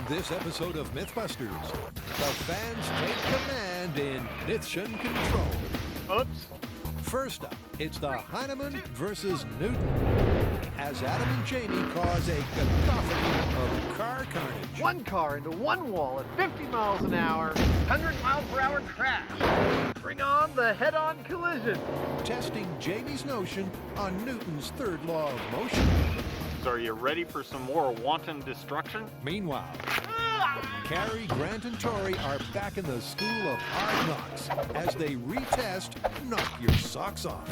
this episode of MythBusters, the fans take command in Mission Control. Oops. First up, it's the Heinemann versus Newton, as Adam and Jamie cause a cacophony of car carnage. One car into one wall at 50 miles an hour, 100 mile per hour crash. Bring on the head-on collision. Testing Jamie's notion on Newton's third law of motion. So are you ready for some more wanton destruction? Meanwhile, Carrie, Grant, and Tori are back in the school of hard knocks as they retest Knock Your Socks Off.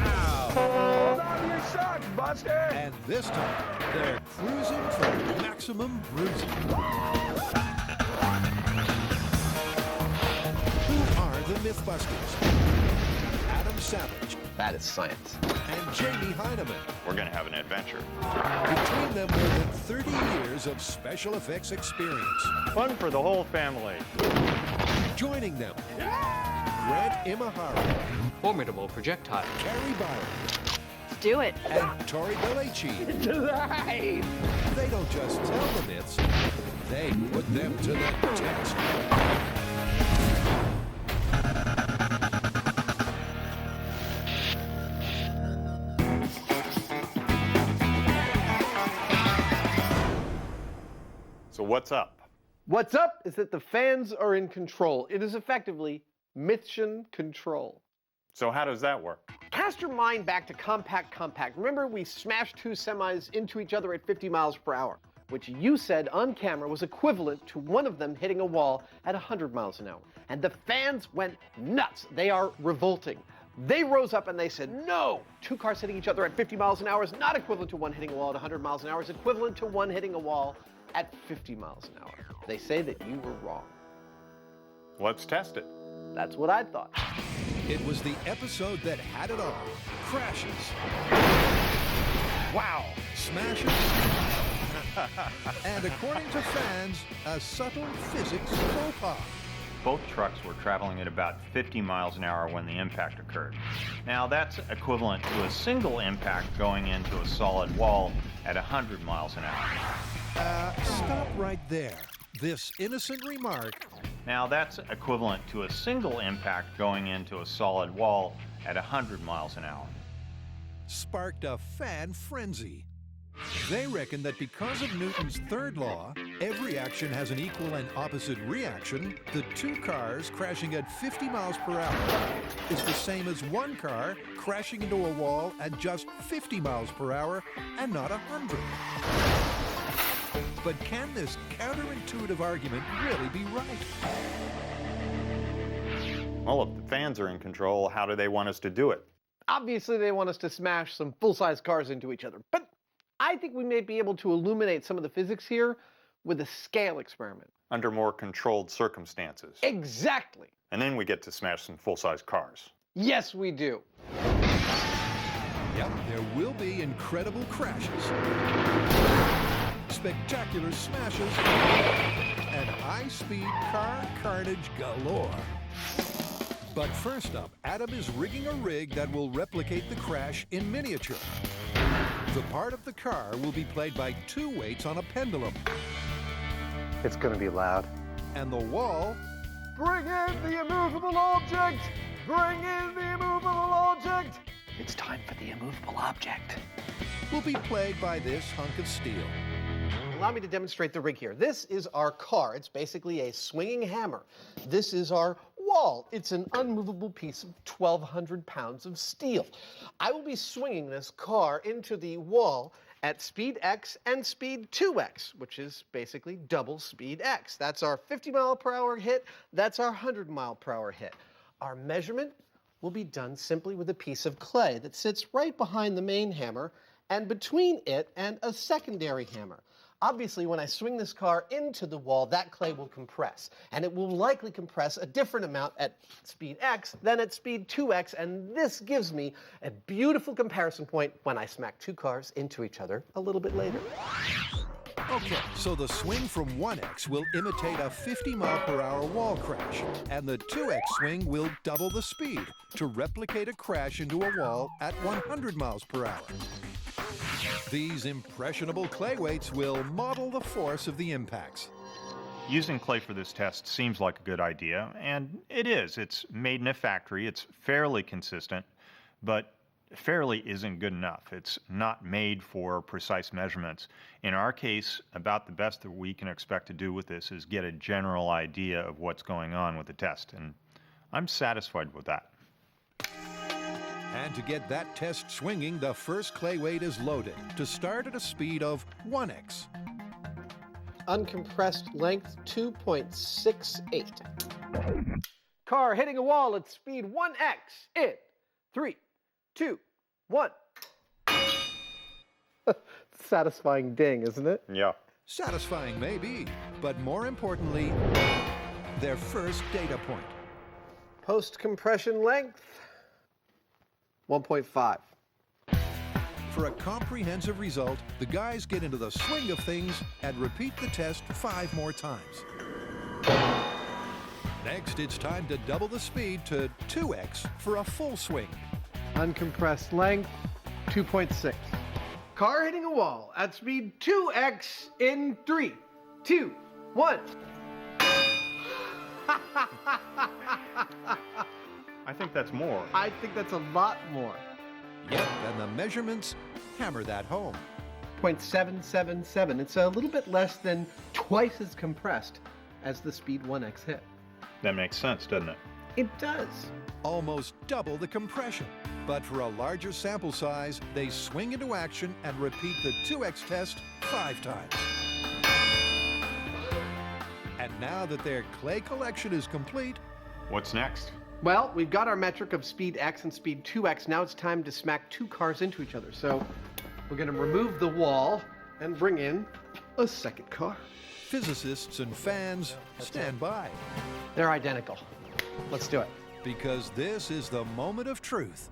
Ow! Hold on to your socks, Buster! And this time, they're cruising for maximum bruising. Who are the MythBusters? Adam Savage That is science. and Jamie Heinemann. We're gonna have an adventure. Between them, more than 30 years of special effects experience. Fun for the whole family. Joining them, Grant Imahara, Formidable projectile. Carrie Byron, Let's do it. and Tori Belleci. Live! They don't just tell the myths, they put them to the test. So what's up? What's up is that the fans are in control. It is effectively Mission Control. So how does that work? Cast your mind back to Compact. Remember we smashed two semis into each other at 50 miles per hour, which you said on camera was equivalent to one of them hitting a wall at 100 miles an hour. And the fans went nuts. They are revolting. They rose up and they said, no, two cars hitting each other at 50 miles an hour is not equivalent to one hitting a wall at 100 miles an hour. It's equivalent to one hitting a wall at 50 miles an hour. They say that you were wrong. Let's test it. That's what I thought. It was the episode that had it all. Crashes. Wow. Smashes. And according to fans, a subtle physics faux pas. Both trucks were traveling at about 50 miles an hour when the impact occurred. Now that's equivalent to a single impact going into a solid wall at 100 miles an hour. Stop right there. This innocent remark Now that's equivalent to a single impact going into a solid wall at 100 miles an hour. sparked a fan frenzy. They reckon that because of Newton's third law, every action has an equal and opposite reaction. The two cars crashing at 50 miles per hour is the same as one car crashing into a wall at just 50 miles per hour and not 100. But can this counterintuitive argument really be right? Well, if the fans are in control, how do they want us to do it? Obviously, they want us to smash some full-size cars into each other, but I think we may be able to illuminate some of the physics here with a scale experiment. Under more controlled circumstances. Exactly. And then we get to smash some full-size cars. Yes, we do. Yep, there will be incredible crashes, spectacular smashes, and high-speed car carnage galore. But first up, Adam is rigging a rig that will replicate the crash in miniature. The part of the car will be played by two weights on a pendulum. It's gonna be loud. And the wall Bring in the immovable object! Bring in the immovable object! It's time for the immovable object. will be played by this hunk of steel. Allow me to demonstrate the rig here. This is our car. It's basically a swinging hammer. This is our wall. It's an unmovable piece of 1,200 pounds of steel. I will be swinging this car into the wall at speed x and speed 2x, which is basically double speed x. That's our 50 mile per hour hit. That's our 100 mile per hour hit. Our measurement will be done simply with a piece of clay that sits right behind the main hammer and between it and a secondary hammer. Obviously, when I swing this car into the wall, that clay will compress. And it will likely compress a different amount at speed x than at speed 2x, and this gives me a beautiful comparison point when I smack two cars into each other a little bit later. Okay, so the swing from 1x will imitate a 50 mile per hour wall crash, and the 2x swing will double the speed to replicate a crash into a wall at 100 miles per hour. These impressionable clay weights will model the force of the impacts. Using clay for this test seems like a good idea, and it is. It's made in a factory, it's fairly consistent, but fairly isn't good enough. It's not made for precise measurements. In our case, about the best that we can expect to do with this is get a general idea of what's going on with the test, and I'm satisfied with that. And to get that test swinging, the first clay weight is loaded to start at a speed of 1x. Uncompressed length 2.68. Car hitting a wall at speed 1x in 3, 2, 1. Satisfying ding, isn't it? Yeah. Satisfying maybe, but more importantly, their first data point. Post-compression length 1.5. For a comprehensive result, the guys get into the swing of things and repeat the test 5 more times. Next, it's time to double the speed to 2x for a full swing. Uncompressed length 2.6. Car hitting a wall at speed 2x in 3, 2, 1. I think that's more. I think that's a lot more. Yep, and the measurements hammer that home. 0.777. It's a little bit less than twice as compressed as the speed 1x hit. That makes sense, doesn't it? It does. Almost double the compression. But for a larger sample size, they swing into action and repeat the 2x test 5 times. And now that their clay collection is complete, What's next? Well, we've got our metric of speed x and speed 2x. Now it's time to smack 2 cars into each other. So we're going to remove the wall and bring in a second car. physicists and fans stand by. They're identical. Let's do it. Because this is the moment of truth.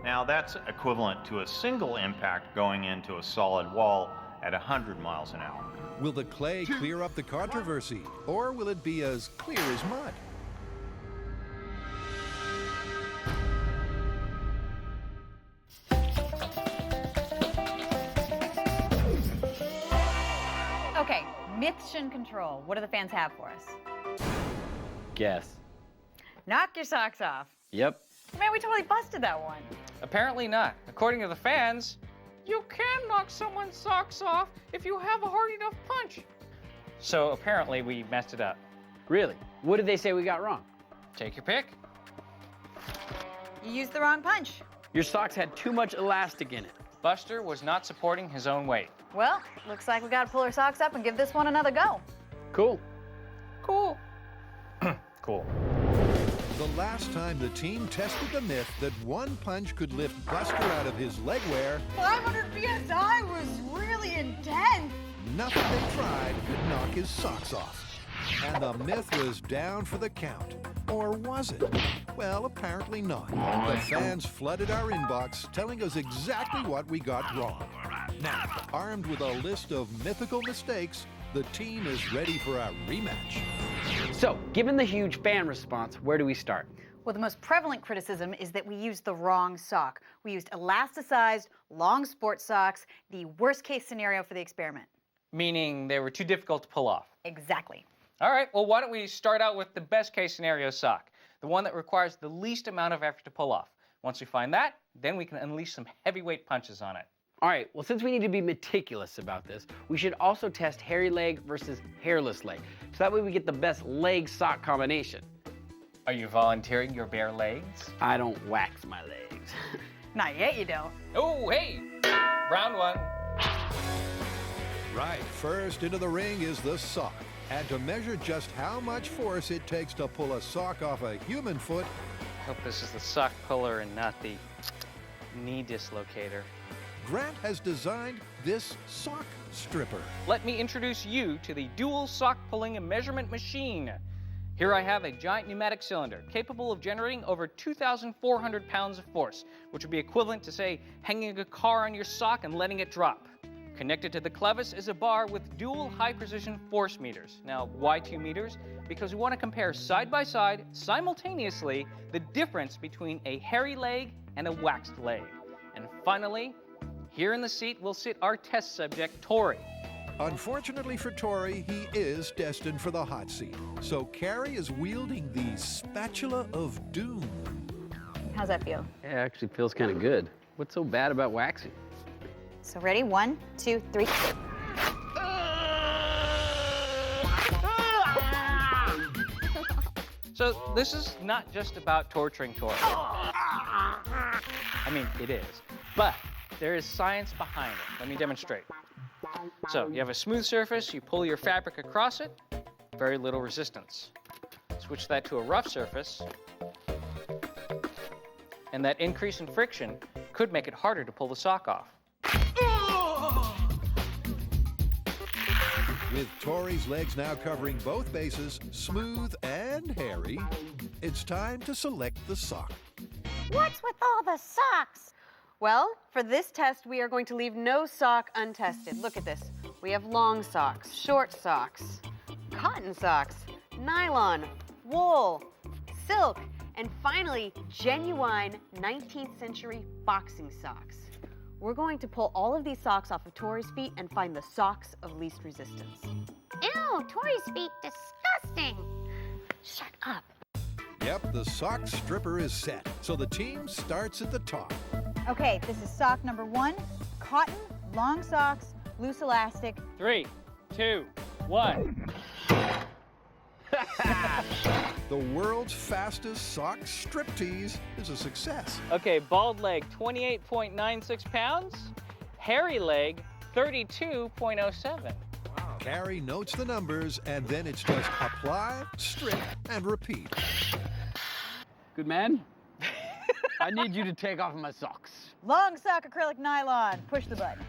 Now that's equivalent to a single impact going into a solid wall at 100 miles an hour. Will the clay clear up the controversy, or will it be as clear as mud? Okay, mission control. What do the fans have for us? Guess. Knock your socks off. Yep. Man, we totally busted that one. Apparently not. According to the fans, you can knock someone's socks off if you have a hard enough punch. So apparently we messed it up. Really? What did they say we got wrong? Take your pick. You used the wrong punch. Your socks had too much elastic in it. Buster was not supporting his own weight. Well, looks like we gotta pull our socks up and give this one another go. Cool. Cool. Cool. The last time the team tested the myth that one punch could lift Buster out of his leg wear, 500 PSI was really intense. nothing they tried could knock his socks off. And the myth was down for the count. Or was it? Well, apparently not. The fans flooded our inbox telling us exactly what we got wrong. Now, armed with a list of mythical mistakes, the team is ready for a rematch. So, given the huge fan response, where do we start? Well, the most prevalent criticism is that we used the wrong sock. We used elasticized, long sports socks, the worst case scenario for the experiment. Meaning they were too difficult to pull off. Exactly. All right, well, why don't we start out with the best case scenario sock, the one that requires the least amount of effort to pull off. Once we find that, then we can unleash some heavyweight punches on it. All right, well, since we need to be meticulous about this, we should also test hairy leg versus hairless leg. So that way we get the best leg sock combination. Are you volunteering your bare legs? I don't wax my legs. Not yet, you don't. Oh, hey, round one. Right, first into the ring is the sock. And to measure just how much force it takes to pull a sock off a human foot, Hope this is the sock puller and not the knee dislocator. Grant has designed this sock stripper. Let me introduce you to the dual sock pulling and measurement machine. Here I have a giant pneumatic cylinder capable of generating over 2,400 pounds of force, which would be equivalent to, say, hanging a car on your sock and letting it drop. Connected to the clevis is a bar with dual high-precision force meters. Now, why 2 meters? Because we want to compare side by side, simultaneously, the difference between a hairy leg and a waxed leg. And finally, Here in the seat will sit our test subject, Tori. Unfortunately for Tori, he is destined for the hot seat. So Carrie is wielding the spatula of doom. How's that feel? It actually feels kind of good. What's so bad about waxing? So ready? 1, 2, 3. So this is not just about torturing Tori. I mean, it is. But there is science behind it. Let me demonstrate. So you have a smooth surface, you pull your fabric across it, very little resistance. Switch that to a rough surface, and that increase in friction could make it harder to pull the sock off. With Tori's legs now covering both bases, smooth and hairy, it's time to select the sock. What's with all the socks? Well, for this test, we are going to leave no sock untested. Look at this. We have long socks, short socks, cotton socks, nylon, wool, silk, and finally, genuine 19th century boxing socks. We're going to pull all of these socks off of Tori's feet and find the socks of least resistance. Ew, Tori's feet, disgusting. Shut up. Yep, the sock stripper is set, so the team starts at the top. Okay, this is sock number 1, cotton, long socks, loose elastic. 3, 2, 1. The world's fastest sock striptease is a success. Okay, bald leg, 28.96 pounds. Hairy leg, 32.07. Carrie notes the numbers, and then it's just apply, strip, and repeat. Good man. I need you to take off my socks. Long sock acrylic nylon. Push the button.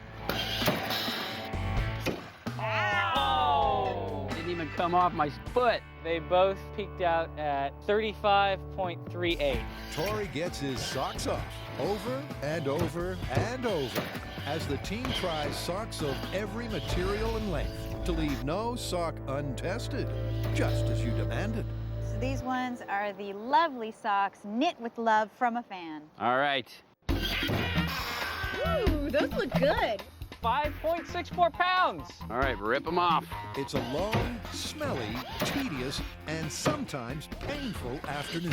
Oh! Didn't even come off my foot. They both peaked out at 35.38. Tori gets his socks off over and over and over as the team tries socks of every material and length to leave no sock untested, just as you demanded. So these ones are the lovely socks knit with love from a fan. All right. Ooh, those look good. 5.64 pounds. All right, rip them off. It's a long, smelly, tedious, and sometimes painful afternoon.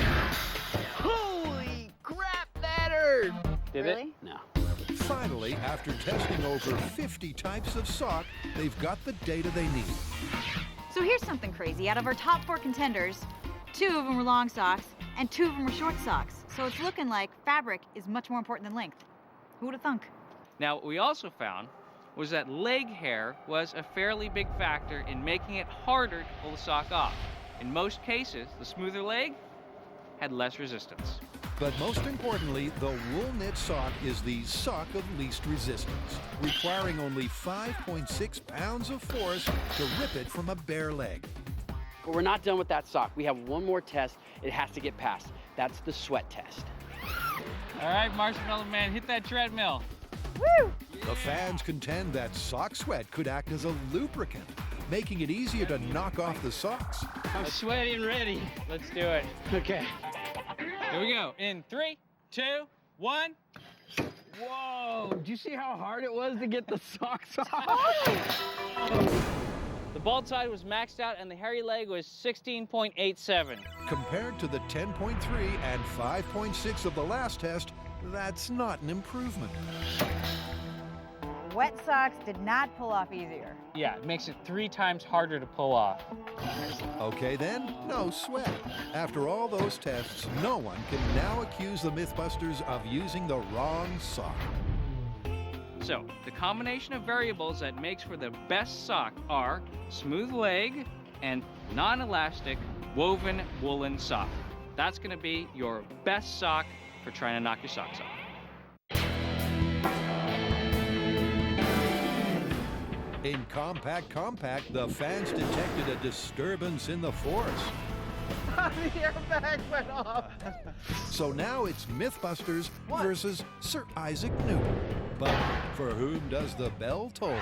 Holy crap, that hurt! Did Really? it? No. Finally, after testing over 50 types of sock, they've got the data they need. So here's something crazy. Out of our top 4 contenders, 2 of them were long socks and 2 of them were short socks. So it's looking like fabric is much more important than length. Who would have thunk? Now, what we also found was that leg hair was a fairly big factor in making it harder to pull the sock off. In most cases, the smoother leg had less resistance. But most importantly, the wool knit sock is the sock of least resistance, requiring only 5.6 pounds of force to rip it from a bare leg. But we're not done with that sock. We have one more test it has to get passed. That's the sweat test. All right, Marshmallow Man, hit that treadmill. Woo! The fans contend that sock sweat could act as a lubricant, making it easier to knock off the socks. I'm sweaty and ready. Let's do it. Okay. Here we go. In 3, 2, 1. Whoa, do you see how hard it was to get the socks off? The bald side was maxed out and the hairy leg was 16.87. Compared to the 10.3 and 5.6 of the last test, that's not an improvement. Wet socks did not pull off easier. Yeah, it makes it 3 times harder to pull off. Okay then, no sweat. After all those tests, no one can now accuse the MythBusters of using the wrong sock. So, the combination of variables that makes for the best sock are smooth leg and non-elastic woven woolen sock. That's going to be your best sock for trying to knock your socks off. In Compact, the fans detected a disturbance in the force. The airbag went off. So now it's MythBusters versus Sir Isaac Newton. But for whom does the bell toll?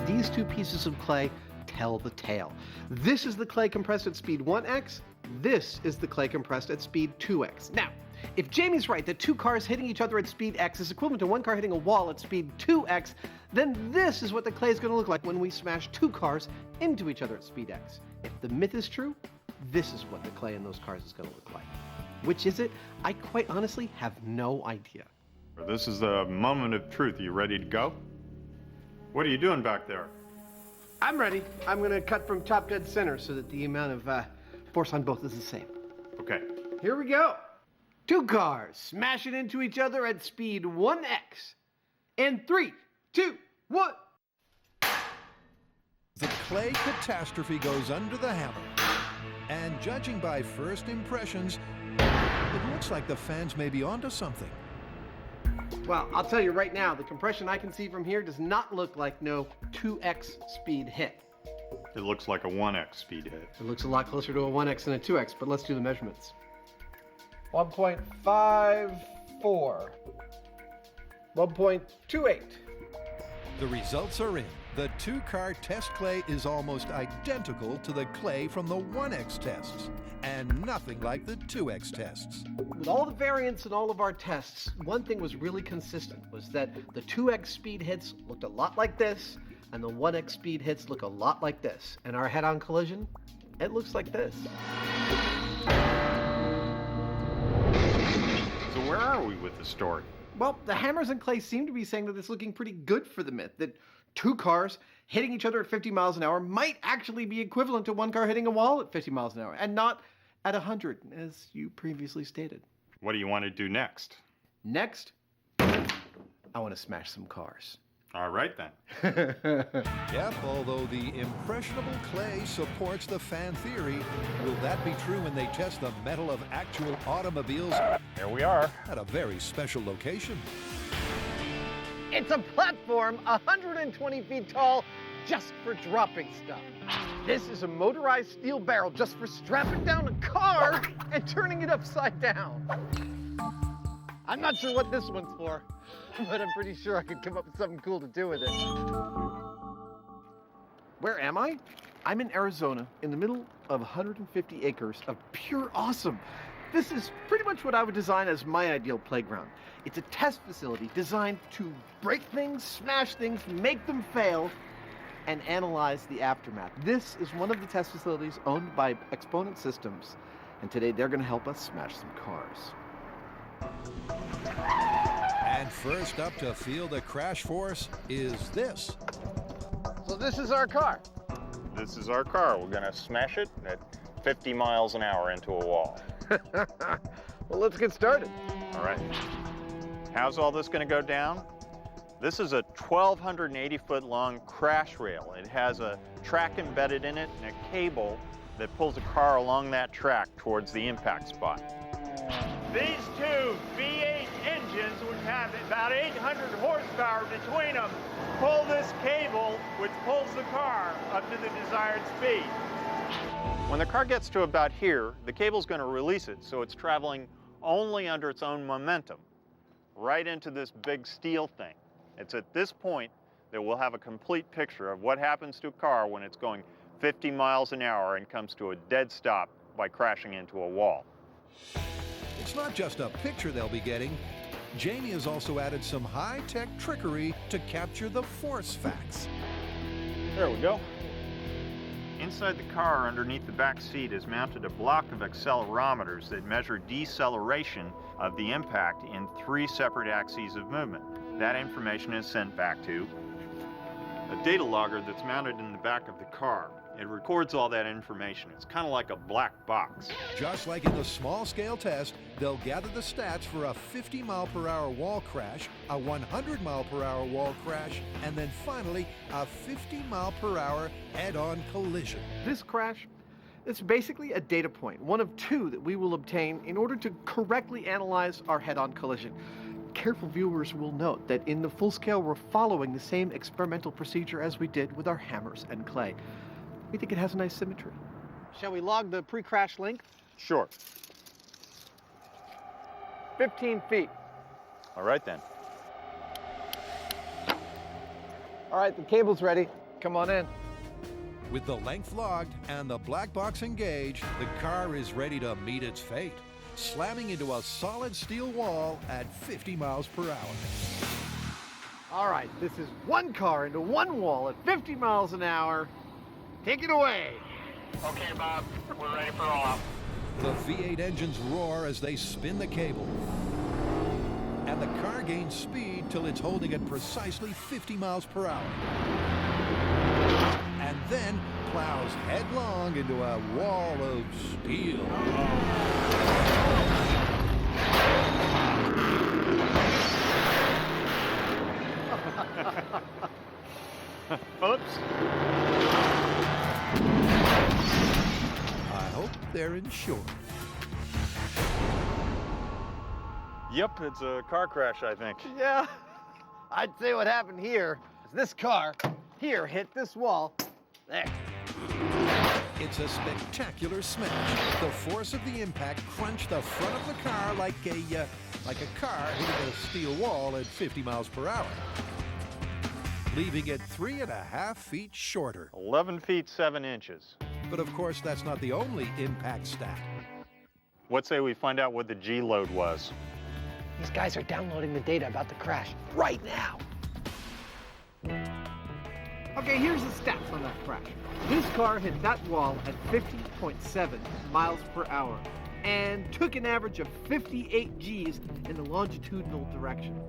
These 2 pieces of clay tell the tale. This is the clay compressed at speed 1x. This is the clay compressed at speed 2x. Now, If Jamie's right that two cars hitting each other at speed x is equivalent to one car hitting a wall at speed 2x, then this is what the clay is going to look like when we smash two cars into each other at speed x. If the myth is true, this is what the clay in those cars is going to look like. Which is it? I quite honestly have no idea. This is the moment of truth. Are you ready to go? What are you doing back there? I'm ready. I'm going to cut from top dead center so that the amount of force on both is the same. Okay. Here we go. Two cars smashing into each other at speed 1x. And 3, 2, 1. The clay catastrophe goes under the hammer. And judging by first impressions, it looks like the fans may be onto something. Well, I'll tell you right now, the compression I can see from here does not look like no 2x speed hit. It looks like a 1x speed hit. It looks a lot closer to a 1x than a 2x, but let's do the measurements. 1.54. 1.28. The results are in. The two-car test clay is almost identical to the clay from the 1x tests, and nothing like the 2x tests. With all the variants in all of our tests, one thing was really consistent, was that the 2x speed hits looked a lot like this, and the 1x speed hits look a lot like this. And our head-on collision, it looks like this. So where are we with the story? Well, the hammers and clay seem to be saying that it's looking pretty good for the myth, that two cars hitting each other at 50 miles an hour might actually be equivalent to one car hitting a wall at 50 miles an hour, and not at 100, as you previously stated. What do you want to do next? Next, I want to smash some cars. All right, then. Yep, although the impressionable clay supports the fan theory, will that be true when they test the metal of actual automobiles Here we are. at a very special location? It's a platform 120 feet tall just for dropping stuff. This is a motorized steel barrel just for strapping down a car and turning it upside down. I'm not sure what this one's for, but I'm pretty sure I could come up with something cool to do with it. Where am I? I'm in Arizona, in the middle of 150 acres of pure awesome. This is pretty much what I would design as my ideal playground. It's a test facility designed to break things, smash things, make them fail, and analyze the aftermath. This is one of the test facilities owned by Exponent Systems, and today they're going to help us smash some cars. And first up to feel the crash force is this. So this is our car. This is our car. We're going to smash it at 50 miles an hour into a wall. Well, let's get started. All right. How's all this going to go down? This is a 1,280-foot long crash rail. It has a track embedded in it and a cable that pulls the car along that track towards the impact spot. These two V8 engines, which have about 800 horsepower between them, pull this cable, which pulls the car up to the desired speed. When the car gets to about here, the cable's going to release it, so it's traveling only under its own momentum, right into this big steel thing. It's at this point that we'll have a complete picture of what happens to a car when it's going 50 miles an hour and comes to a dead stop by crashing into a wall. It's not just a picture they'll be getting. Jamie has also added some high-tech trickery to capture the force facts. There we go. Inside the car, underneath the back seat, is mounted a block of accelerometers that measure deceleration of the impact in 3 separate axes of movement. That information is sent back to a data logger that's mounted in the back of the car. It records all that information. It's kind of like a black box. Just like in the small-scale test, they'll gather the stats for a 50-mile-per-hour wall crash, a 100-mile-per-hour wall crash, and then finally a 50-mile-per-hour head-on collision. This crash, it's basically a data point, one of 2 that we will obtain in order to correctly analyze our head-on collision. Careful viewers will note that in the full scale, we're following the same experimental procedure as we did with our hammers and clay. We think it has a nice symmetry. Shall we log the pre-crash length? Sure. 15 feet. All right, then. All right, the cable's ready. Come on in. With the length logged and the black box engaged, the car is ready to meet its fate. slamming into a solid steel wall at 50 miles per hour. All right, this is one car into one wall at 50 miles an hour. Take it away. Okay, Bob, we're ready for roll-off. The V8 engines roar as they spin the cable. And the car gains speed till it's holding at precisely 50 miles per hour. And then plows headlong into a wall of steel. Oops. I hope they're insured. Yep, it's a car crash, I think. Yeah, I'd say what happened here is this car here hit this wall. There. It's a spectacular smash. The force of the impact crunched the front of the car like a car hitting a steel wall at 50 miles per hour, leaving it 3.5 feet shorter. 11 feet 7 inches. But of course, that's not the only impact stat. What say we find out what the G load was? These guys are downloading the data about the crash right now. Okay, here's the stats on that crash. This car hit that wall at 50.7 miles per hour and took an average of 58 Gs in the longitudinal direction.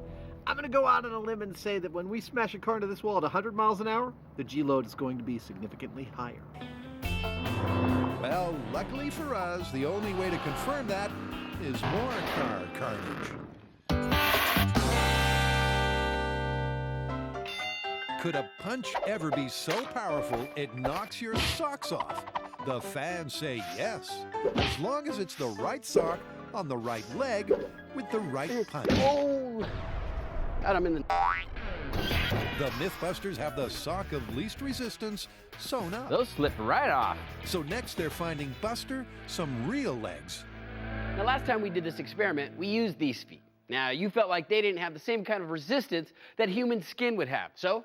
I'm going to go out on a limb and say that when we smash a car into this wall at 100 miles an hour, the G load is going to be significantly higher. Well, luckily for us, the only way to confirm that is more car carnage. Could a punch ever be so powerful it knocks your socks off? The fans say yes, as long as it's the right sock on the right leg with the right punch. Oh! Got him in the... The MythBusters have the sock of least resistance sewn up. Those slipped right off. So next they're finding Buster some real legs. Now, last time we did this experiment, we used these feet. Now, you felt like they didn't have the same kind of resistance that human skin would have. So,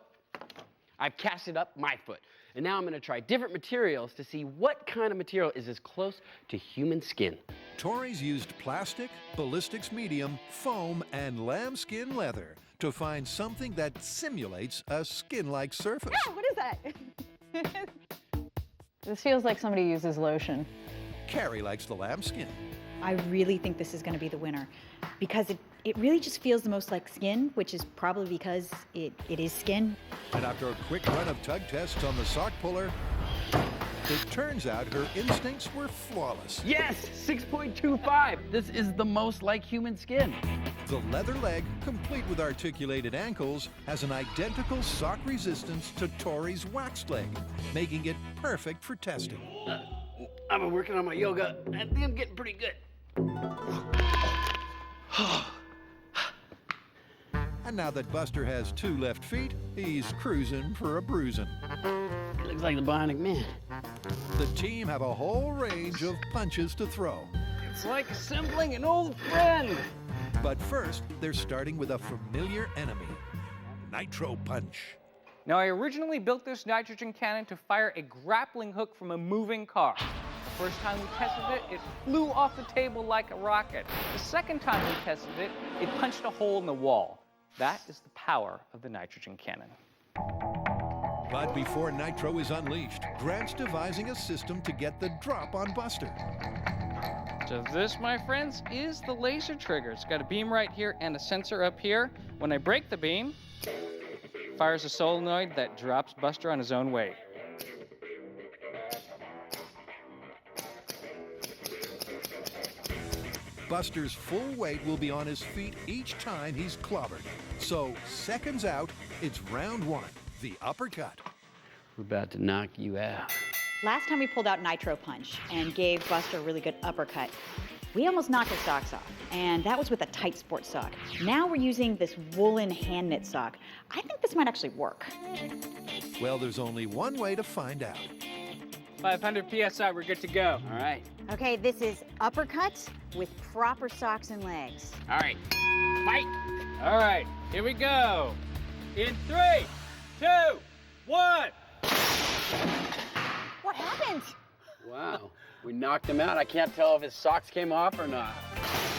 I've casted up my foot. And now I'm going to try different materials to see what kind of material is as close to human skin. Tori's used plastic, ballistics medium, foam, and lambskin leather to find something that simulates a skin-like surface. Ah, what is that? This feels like somebody uses lotion. Carrie likes the lambskin. I really think this is going to be the winner because it really just feels the most like skin, which is probably because it is skin. And after a quick run of tug tests on the sock puller, it turns out her instincts were flawless. Yes, 6.25. This is the most like human skin. The leather leg, complete with articulated ankles, has an identical sock resistance to Tori's waxed leg, making it perfect for testing. I've been working on my yoga. I think I'm getting pretty good. And now that Buster has 2 left feet, he's cruising for a bruising. Looks like the Bionic Man. The team have a whole range of punches to throw. It's like assembling an old friend. But first, they're starting with a familiar enemy, Nitro Punch. Now, I originally built this nitrogen cannon to fire a grappling hook from a moving car. The first time we tested it, it flew off the table like a rocket. The second time we tested it, it punched a hole in the wall. That is the power of the nitrogen cannon. But before Nitro is unleashed, Grant's devising a system to get the drop on Buster. So this, my friends, is the laser trigger. It's got a beam right here and a sensor up here. When I break the beam, it fires a solenoid that drops Buster on his own weight. Buster's full weight will be on his feet each time he's clobbered. So, seconds out, it's round 1, the uppercut. We're about to knock you out. Last time we pulled out Nitro Punch and gave Buster a really good uppercut, we almost knocked his socks off, and that was with a tight sports sock. Now we're using this woolen hand knit sock. I think this might actually work. Well, there's only one way to find out. 500 PSI, we're good to go. All right. Okay, this is uppercut with proper socks and legs. All right. Fight. All right, here we go. In 3, 2, 1. What happened? Wow. We knocked him out. I can't tell if his socks came off or not.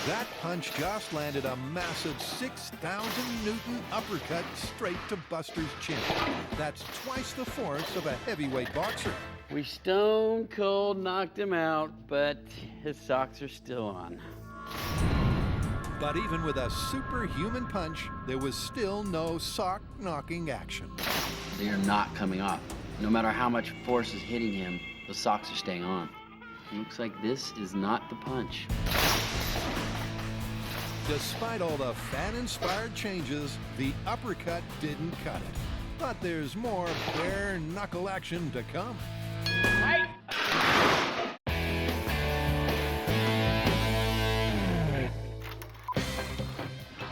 That punch just landed a massive 6,000 Newton uppercut straight to Buster's chin. That's twice the force of a heavyweight boxer. We stone cold knocked him out, but his socks are still on. But even with a superhuman punch, there was still no sock knocking action. They are not coming off. No matter how much force is hitting him, the socks are staying on. Looks like this is not the punch. Despite all the fan-inspired changes, the uppercut didn't cut it. But there's more bare knuckle action to come. Right.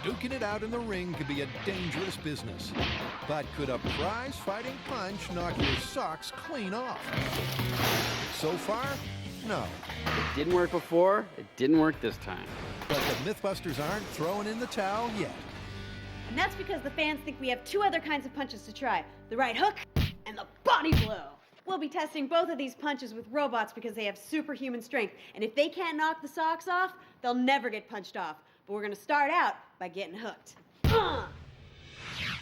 Duking it out in the ring can be a dangerous business. But could a prize-fighting punch knock your socks clean off? So far, no. It didn't work before, it didn't work this time. But the MythBusters aren't throwing in the towel yet. And that's because the fans think we have two other kinds of punches to try, the right hook and the body blow. We'll be testing both of these punches with robots because they have superhuman strength. And if they can't knock the socks off, they'll never get punched off. But we're gonna start out by getting hooked.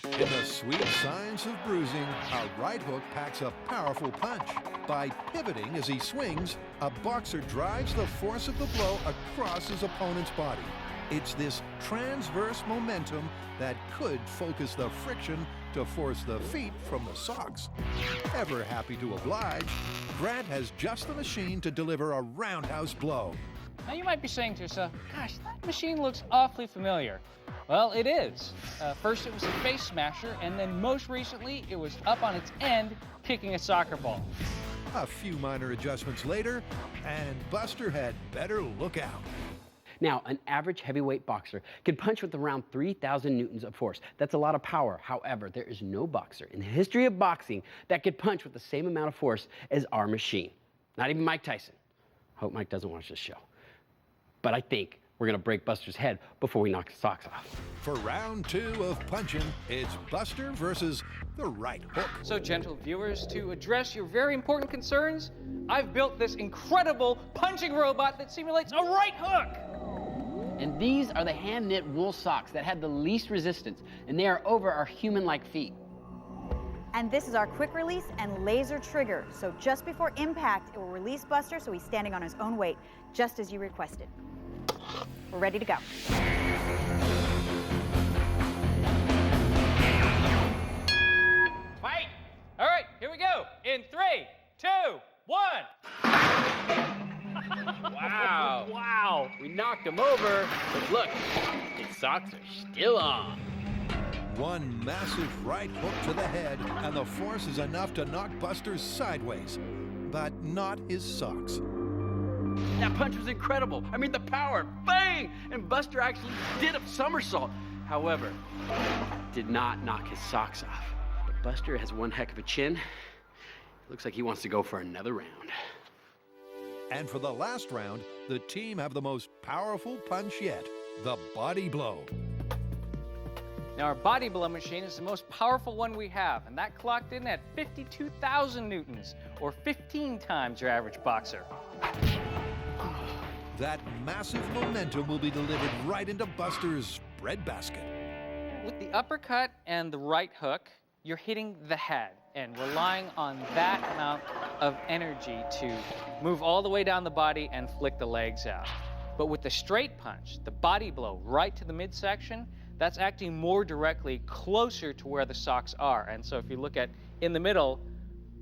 In the sweet science of bruising, a right hook packs a powerful punch. By pivoting as he swings, a boxer drives the force of the blow across his opponent's body. It's this transverse momentum that could focus the friction to force the feet from the socks. Ever happy to oblige, Grant has just the machine to deliver a roundhouse blow. Now you might be saying to yourself, gosh, that machine looks awfully familiar. Well, it is. First it was a face smasher, and then most recently it was up on its end kicking a soccer ball. A few minor adjustments later, and Buster had better look out. Now, an average heavyweight boxer can punch with around 3,000 newtons of force. That's a lot of power. However, there is no boxer in the history of boxing that could punch with the same amount of force as our machine. Not even Mike Tyson. Hope Mike doesn't watch this show. But I think we're gonna break Buster's head before we knock his socks off. For round 2 of punching, it's Buster versus the right hook. So, gentle viewers, to address your very important concerns, I've built this incredible punching robot that simulates a right hook. And these are the hand-knit wool socks that have the least resistance, and they are over our human-like feet. And this is our quick release and laser trigger. So just before impact, it will release Buster so he's standing on his own weight, just as you requested. We're ready to go. Fight! All right, here we go. In 3, 2, 1. Wow. Wow. We knocked him over, but look, his socks are still on. One massive right hook to the head, and the force is enough to knock Buster sideways, but not his socks. That punch was incredible. I mean, the power, bang! And Buster actually did a somersault. However, did not knock his socks off. But Buster has one heck of a chin. Looks like he wants to go for another round. And for the last round, the team have the most powerful punch yet, the body blow. Now, our body blow machine is the most powerful one we have, and that clocked in at 52,000 newtons, or 15 times your average boxer. That massive momentum will be delivered right into Buster's breadbasket. With the uppercut and the right hook, you're hitting the head and relying on that amount of energy to move all the way down the body and flick the legs out. But with the straight punch, the body blow right to the midsection, that's acting more directly closer to where the socks are. And so if you look at in the middle,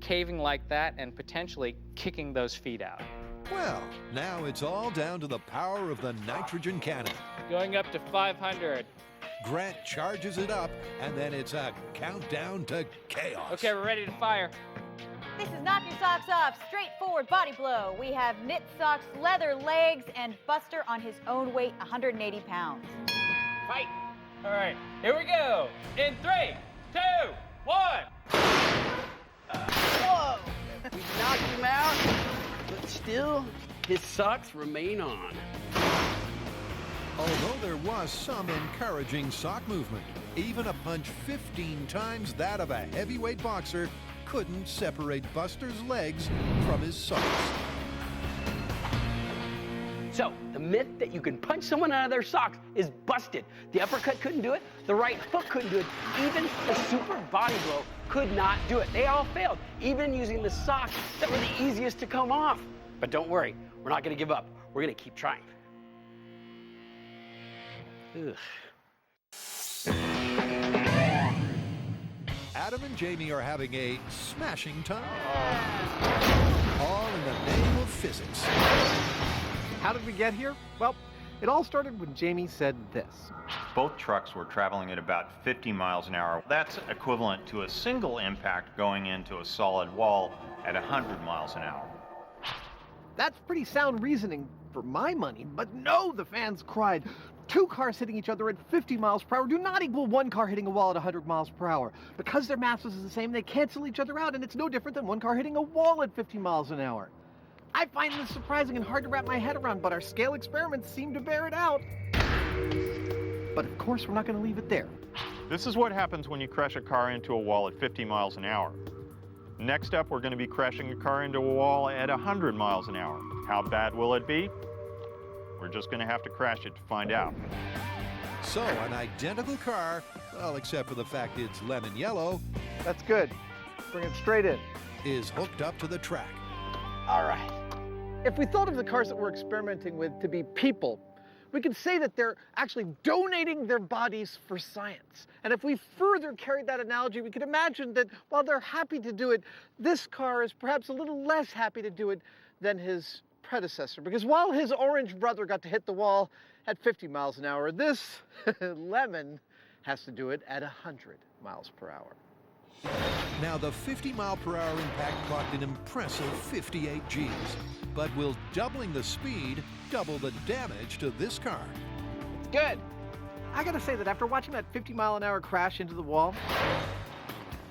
caving like that and potentially kicking those feet out. Well, now it's all down to the power of the nitrogen cannon. Going up to 500. Grant charges it up, and then it's a countdown to chaos. Okay, we're ready to fire. This is Knock Your Socks Off, straightforward body blow. We have knit socks, leather legs, and Buster on his own weight, 180 pounds. Fight! All right, here we go. In 3, 2, 1. Whoa! We knocked him out, but still, his socks remain on. Although there was some encouraging sock movement, even a punch 15 times that of a heavyweight boxer couldn't separate Buster's legs from his socks. So, the myth that you can punch someone out of their socks is busted. The uppercut couldn't do it, the right hook couldn't do it, even the super body blow could not do it. They all failed, even using the socks that were the easiest to come off. But don't worry, we're not gonna give up. We're gonna keep trying. Ugh. Adam and Jamie are having a smashing time. All in the name of physics. How did we get here? Well, it all started when Jamie said this. Both trucks were traveling at about 50 miles an hour. That's equivalent to a single impact going into a solid wall at 100 miles an hour. That's pretty sound reasoning for my money, but no, the fans cried. 2 cars hitting each other at 50 miles per hour do not equal 1 car hitting a wall at 100 miles per hour. Because their mass is the same, they cancel each other out, and it's no different than 1 car hitting a wall at 50 miles an hour. I find this surprising and hard to wrap my head around, but our scale experiments seem to bear it out. But of course, we're not going to leave it there. This is what happens when you crash a car into a wall at 50 miles an hour. Next up, we're going to be crashing a car into a wall at 100 miles an hour. How bad will it be? We're just going to have to crash it to find out. So, an identical car, well, except for the fact it's lemon yellow, That's good. Bring it straight in. is hooked up to the track. All right. If we thought of the cars that we're experimenting with to be people, we could say that they're actually donating their bodies for science. And if we further carried that analogy, we could imagine that while they're happy to do it, this car is perhaps a little less happy to do it than his predecessor. Because while his orange brother got to hit the wall at 50 miles an hour, this lemon has to do it at 100 miles per hour. Now, the 50-mile-per-hour impact clocked an impressive 58 Gs. But will doubling the speed double the damage to this car? It's good. I gotta say that after watching that 50-mile-an-hour crash into the wall,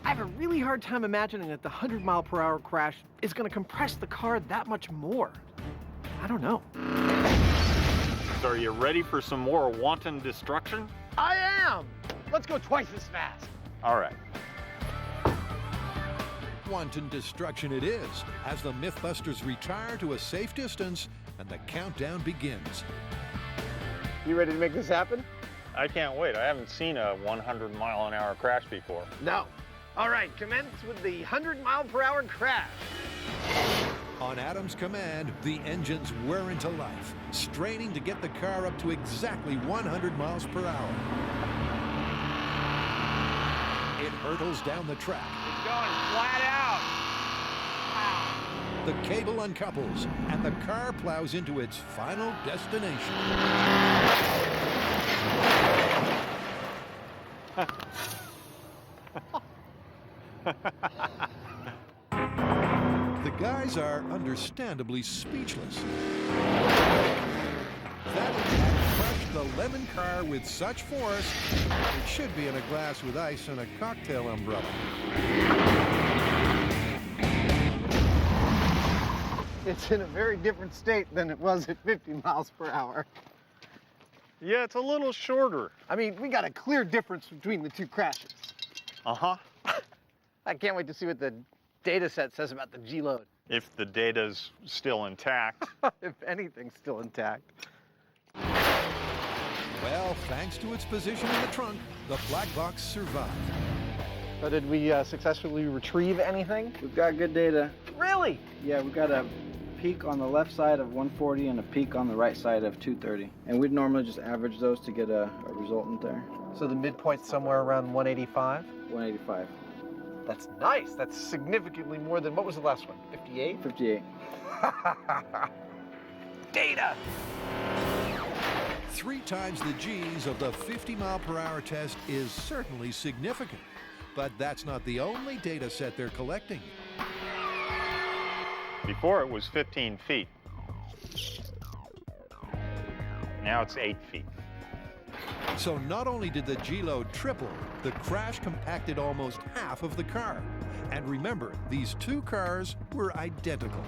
I have a really hard time imagining that the 100-mile-per-hour crash is gonna compress the car that much more. I don't know. So are you ready for some more wanton destruction? I am! Let's go twice as fast. All right. Wanton destruction it is, as the MythBusters retire to a safe distance and the countdown begins. You ready to make this happen? I can't wait. I haven't seen a 100-mile-an-hour crash before. No. All right, commence with the 100-mile-per-hour crash. On Adam's command, the engines whir into life, straining to get the car up to exactly 100 miles per hour. It hurtles down the track. It's going flat out. The cable uncouples, and the car plows into its final destination. The guys are understandably speechless. That impact crushed the lemon car with such force, it should be in a glass with ice and a cocktail umbrella. It's in a very different state than it was at 50 miles per hour. Yeah, it's a little shorter. I mean, we got a clear difference between the 2 crashes. Uh-huh. I can't wait to see what the data set says about the G-load. If the data's still intact. If anything's still intact. Well, thanks to its position in the trunk, the black box survived. So did we successfully retrieve anything? We've got good data. Really? Yeah, we've got a peak on the left side of 140 and a peak on the right side of 230. And we'd normally just average those to get a resultant there. So the midpoint's somewhere around 185? 185. That's nice. That's significantly more than, what was the last one? 58? 58. Data! 3 times the G's of the 50-mile-per-hour test is certainly significant. But that's not the only data set they're collecting. Before it was 15 feet. Now it's 8 feet. So not only did the G-load triple, the crash compacted almost half of the car. And remember, these 2 cars were identical.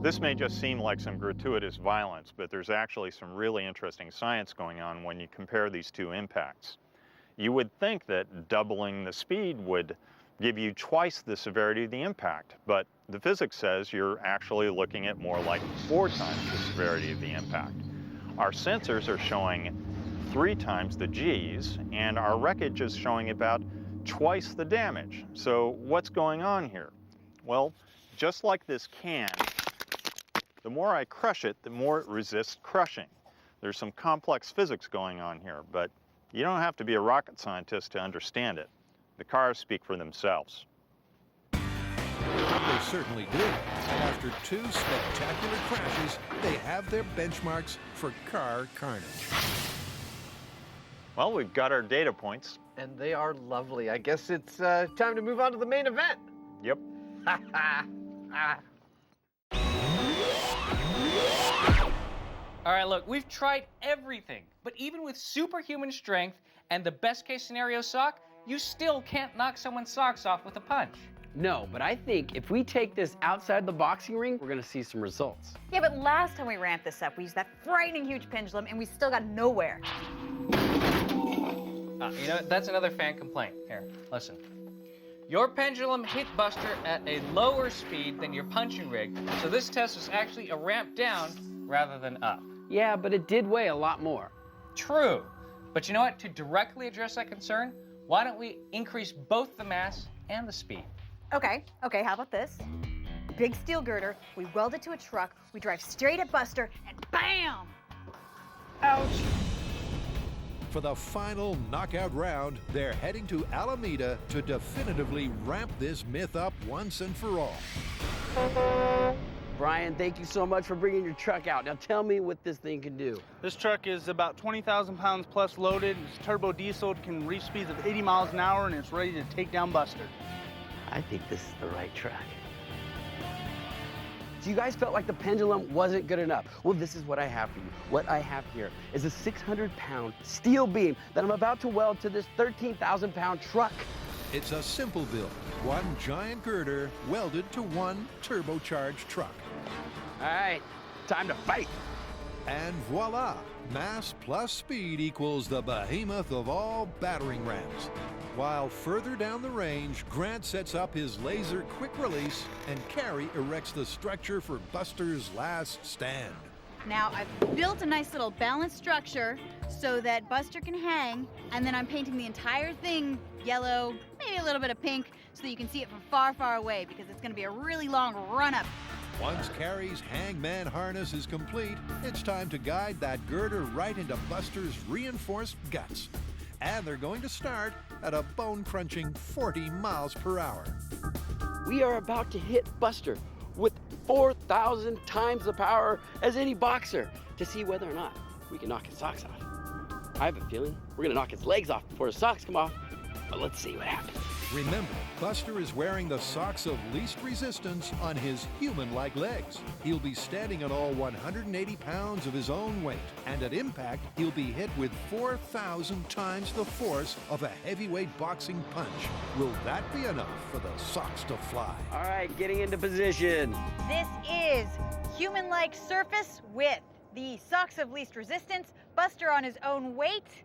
This may just seem like some gratuitous violence, but there's actually some really interesting science going on when you compare these 2 impacts. You would think that doubling the speed would give you twice the severity of the impact, but the physics says you're actually looking at more like 4 times the severity of the impact. Our sensors are showing 3 times the G's, and our wreckage is showing about twice the damage. So what's going on here? Well, just like this can, the more I crush it, the more it resists crushing. There's some complex physics going on here, but you don't have to be a rocket scientist to understand it. The cars speak for themselves. They certainly do. After 2 spectacular crashes, they have their benchmarks for car carnage. Well, we've got our data points. And they are lovely. I guess it's time to move on to the main event. Yep. All right, look, we've tried everything, but even with superhuman strength and the best case scenario sock, you still can't knock someone's socks off with a punch. No, but I think if we take this outside the boxing ring, we're gonna see some results. Yeah, but last time we ramped this up, we used that frightening huge pendulum and we still got nowhere. You know, that's another fan complaint. Here, listen. Your pendulum hit Buster at a lower speed than your punching rig, so this test was actually a ramp down rather than up. Yeah, but it did weigh a lot more. True. But you know what? To directly address that concern, why don't we increase both the mass and the speed? Okay, how about this? Big steel girder, we weld it to a truck, we drive straight at Buster, and BAM! Ouch. For the final knockout round, they're heading to Alameda to definitively ramp this myth up once and for all. Brian, thank you so much for bringing your truck out. Now tell me what this thing can do. This truck is about 20,000 pounds plus loaded. It's turbo diesel, can reach speeds of 80 miles an hour, and it's ready to take down Buster. I think this is the right truck. So you guys felt like the pendulum wasn't good enough. Well, this is what I have for you. What I have here is a 600-pound steel beam that I'm about to weld to this 13,000-pound truck. It's a simple build. 1 giant girder welded to 1 turbocharged truck. All right, time to fight. And voila, mass plus speed equals the behemoth of all battering rams. While further down the range, Grant sets up his laser quick release and Carrie erects the structure for Buster's last stand. Now, I've built a nice little balanced structure so that Buster can hang, and then I'm painting the entire thing yellow, maybe a little bit of pink, so that you can see it from far, far away, because it's gonna be a really long run-up. Once Carrie's hangman harness is complete, it's time to guide that girder right into Buster's reinforced guts. And they're going to start at a bone-crunching 40 miles per hour. We are about to hit Buster with 4,000 times the power as any boxer to see whether or not we can knock his socks off. I have a feeling we're gonna knock his legs off before his socks come off, but let's see what happens. Remember, Buster is wearing the socks of least resistance on his human-like legs. He'll be standing on all 180 pounds of his own weight, and at impact, he'll be hit with 4,000 times the force of a heavyweight boxing punch. Will that be enough for the socks to fly? All right, getting into position. This is human-like surface with the socks of least resistance, Buster on his own weight.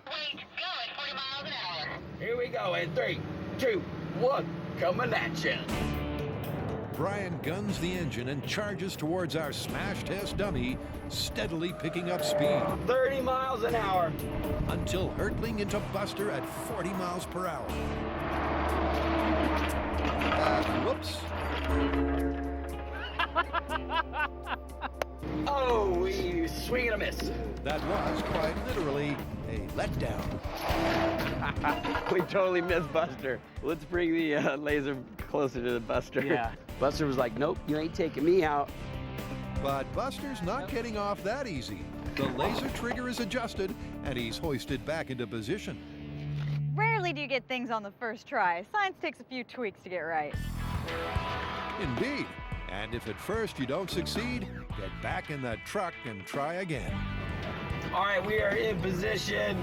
Wait, go at 40 miles an hour. Here we go in 3, 2, 1, coming at you. Brian guns the engine and charges towards our smash test dummy, steadily picking up speed. 30 miles an hour. Until hurtling into Buster at 40 miles per hour. Whoops. Oh, we swing and a miss. That was quite literally a letdown. We totally missed Buster. Let's bring the laser closer to the Buster. Yeah. Buster was like, nope, you ain't taking me out. But Buster's not getting off that easy. The laser trigger is adjusted, and he's hoisted back into position. Rarely do you get things on the first try. Science takes a few tweaks to get right. Indeed. And if at first you don't succeed, get back in that truck and try again. All right, we are in position.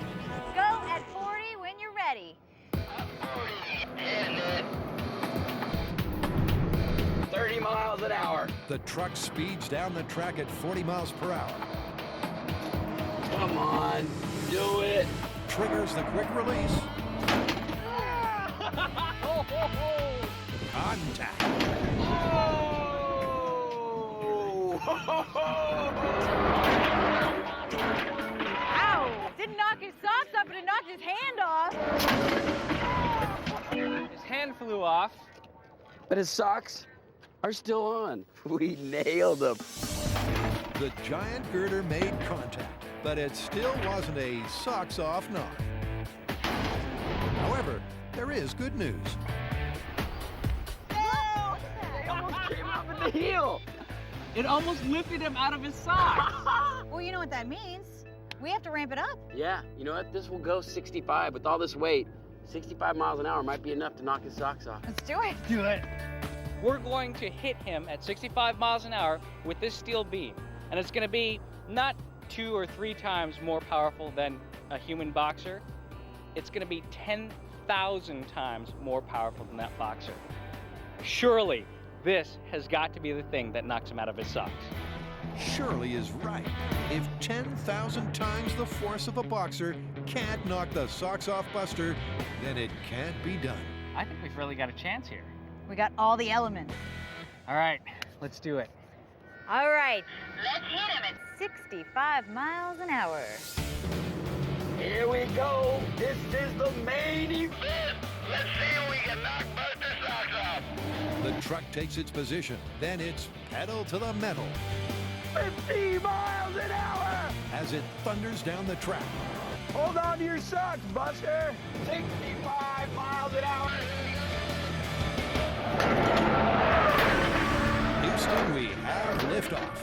Go at 40 when you're ready. 30 miles an hour. The truck speeds down the track at 40 miles per hour. Come on, do it. Triggers the quick release. Contact. Ow! Didn't knock his socks up, but it knocked his hand off. His hand flew off. But his socks are still on. We nailed him. The giant girder made contact, but it still wasn't a socks-off knock. However, there is good news. They almost came up in the heel. It almost lifted him out of his socks. Well, you know what that means. We have to ramp it up. Yeah, you know what? This will go 65. With all this weight, 65 miles an hour might be enough to knock his socks off. Let's do it. Do it. We're going to hit him at 65 miles an hour with this steel beam. And it's going to be not 2 or 3 times more powerful than a human boxer. It's going to be 10,000 times more powerful than that boxer. Surely, this has got to be the thing that knocks him out of his socks. Shirley is right. If 10,000 times the force of a boxer can't knock the socks off Buster, then it can't be done. I think we've really got a chance here. We got all the elements. All right, let's do it. All right. Let's hit him at 65 miles an hour. Here we go. This is the main event. Let's see if we can knock Buster's socks off. The truck takes its position, then it's pedal to the metal 50 miles an hour. as it thunders down the track. Hold on to your socks, Buster. 65 miles an hour. Houston, we have liftoff.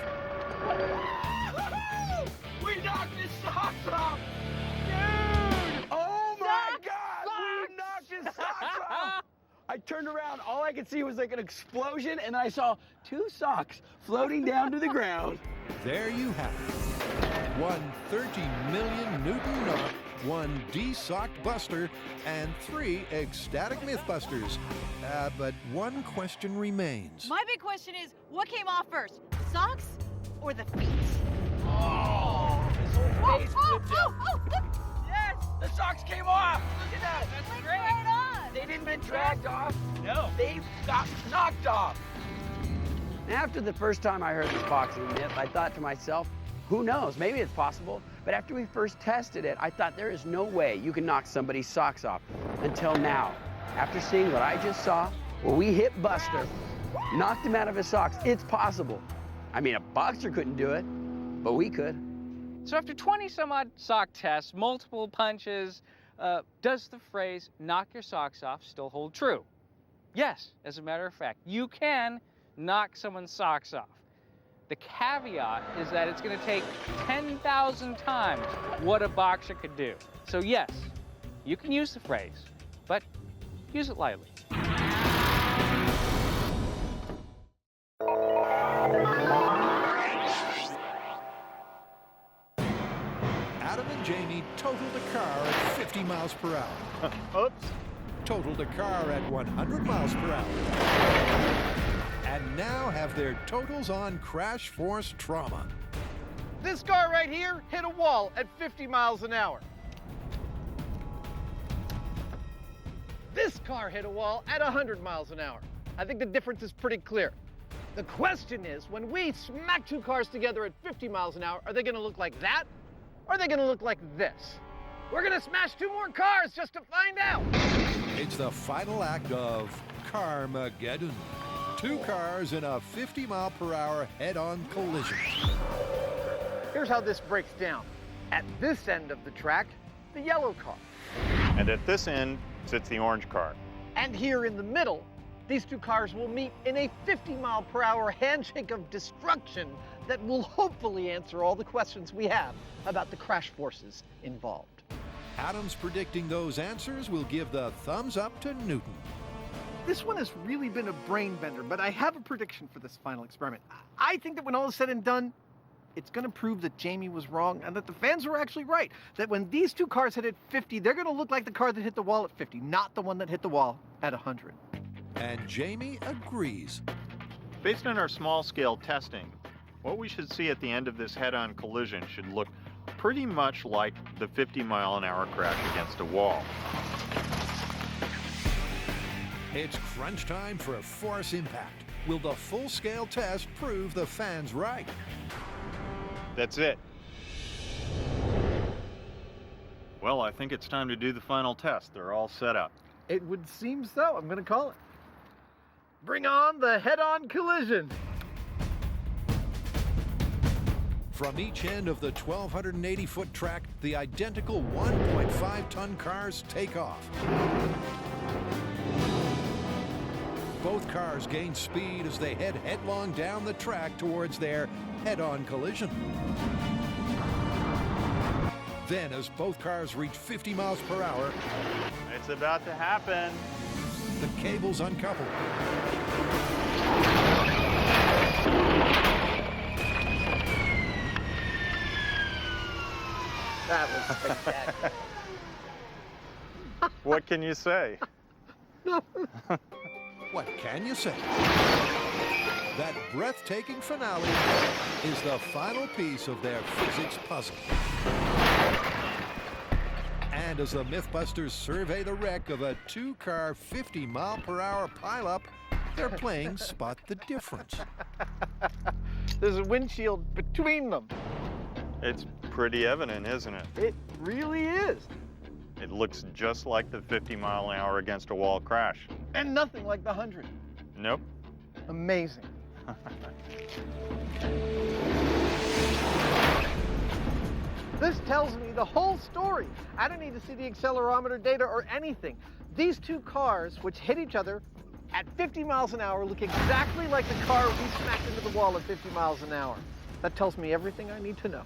We knocked his socks off. Dude! Oh my God! We knocked his socks off. I turned around. All I could see was like an explosion, and I saw 2 socks floating down to the ground. There you have it. 1 30 million Newton knock, 1 de-socked Buster, and 3 ecstatic MythBusters. But one question remains. My big question is, what came off first, the socks or the feet? Oh! His whole face flipped out. Look. Yes! The socks came off! Look at that! That's great. Right on. They didn't been dragged off. No. They got knocked off. After the first time I heard this boxing myth, I thought to myself, who knows? Maybe it's possible. But after we first tested it, I thought there is no way you can knock somebody's socks off. Until now. After seeing what I just saw, where we hit Buster, knocked him out of his socks, it's possible. I mean, a boxer couldn't do it, but we could. So after 20 some odd sock tests, multiple punches, does the phrase knock your socks off still hold true? Yes, as a matter of fact, you can knock someone's socks off. The caveat is that it's going to take 10,000 times what a boxer could do. So yes, you can use the phrase, but use it lightly. Adam and Jamie totaled a car at 50 miles per hour. Oops. Totaled a car at 100 miles per hour. And now have their totals on crash force trauma. This car right here hit a wall at 50 miles an hour. This car hit a wall at 100 miles an hour. I think the difference is pretty clear. The question is, when we smack 2 cars together at 50 miles an hour, are they going to look like that? Or are they going to look like this? We're going to smash 2 more cars just to find out. It's the final act of Carmageddon. 2 cars in a 50-mile-per-hour head-on collision. Here's how this breaks down. At this end of the track, the yellow car. And at this end sits the orange car. And here in the middle, these 2 cars will meet in a 50-mile-per-hour handshake of destruction that will hopefully answer all the questions we have about the crash forces involved. Adam's predicting those answers will give the thumbs up to Newton. This one has really been a brain bender, but I have a prediction for this final experiment. I think that when all is said and done, it's going to prove that Jamie was wrong and that the fans were actually right. That when these 2 cars hit at 50, they're going to look like the car that hit the wall at 50, not the one that hit the wall at 100. And Jamie agrees. Based on our small-scale testing, what we should see at the end of this head-on collision should look pretty much like the 50-mile-an-hour crash against a wall. It's crunch time for a force impact. Will the full-scale test prove the fans right? That's it. Well, I think it's time to do the final test. They're all set up. It would seem so. I'm going to call it. Bring on the head-on collision. From each end of the 1,280-foot track, the identical 1.5-ton cars take off. Both cars gain speed as they head headlong down the track towards their head-on collision. Then, as both cars reach 50 miles per hour, It's about to happen. the cables uncouple. That was spectacular. What can you say? What can you say? That breathtaking finale is the final piece of their physics puzzle. And as the MythBusters survey the wreck of a two-car 50-mile-per-hour pileup, they're playing Spot the Difference. There's a windshield between them. It's pretty evident, isn't it? It really is. It looks just like the 50-mile-an-hour against a wall crash. And nothing like the 100. Nope. Amazing. This tells me the whole story. I don't need to see the accelerometer data or anything. These two cars, which hit each other at 50 miles an hour, look exactly like the car we smacked into the wall at 50 miles an hour. That tells me everything I need to know.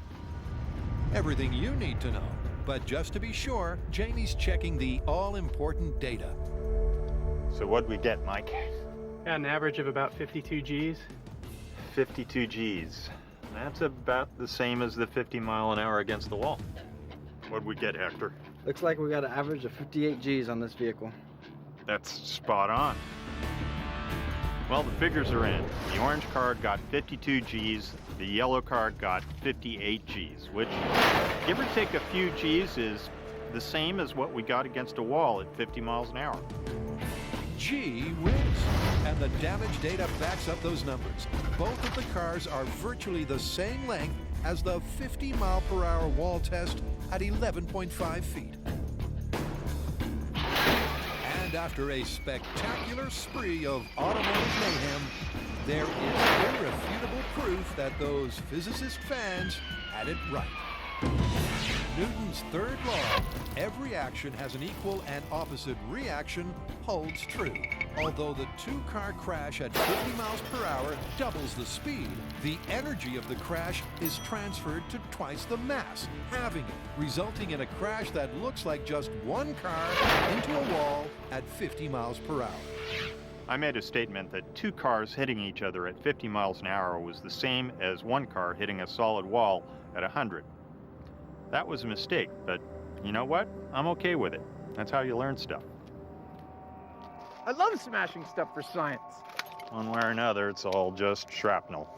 Everything you need to know. But just to be sure, Jamie's checking the all-important data. So what'd we get, Mike? Got an average of about 52 Gs. 52 Gs. That's about the same as the 50-mile-an-hour against the wall. What'd we get, Hector? Looks like we got an average of 58 Gs on this vehicle. That's spot on. Well, the figures are in. The orange card got 52 Gs, the yellow card got 58 Gs, which, give or take a few Gs, is the same as what we got against a wall at 50 miles an hour. Gee whiz. And the damage data backs up those numbers. Both of the cars are virtually the same length as the 50-mile-per-hour wall test at 11.5 feet. And after a spectacular spree of automotive mayhem, there is irrefutable proof that those physicist fans had it right. Newton's third law, every action has an equal and opposite reaction, holds true. Although the two-car crash at 50 miles per hour doubles the speed, the energy of the crash is transferred to twice the mass, halving it, resulting in a crash that looks like just one car into a wall at 50 miles per hour. I made a statement that two cars hitting each other at 50 miles an hour was the same as one car hitting a solid wall at 100. That was a mistake, but you know what? I'm okay with it. That's how you learn stuff. I love smashing stuff for science. One way or another, it's all just shrapnel.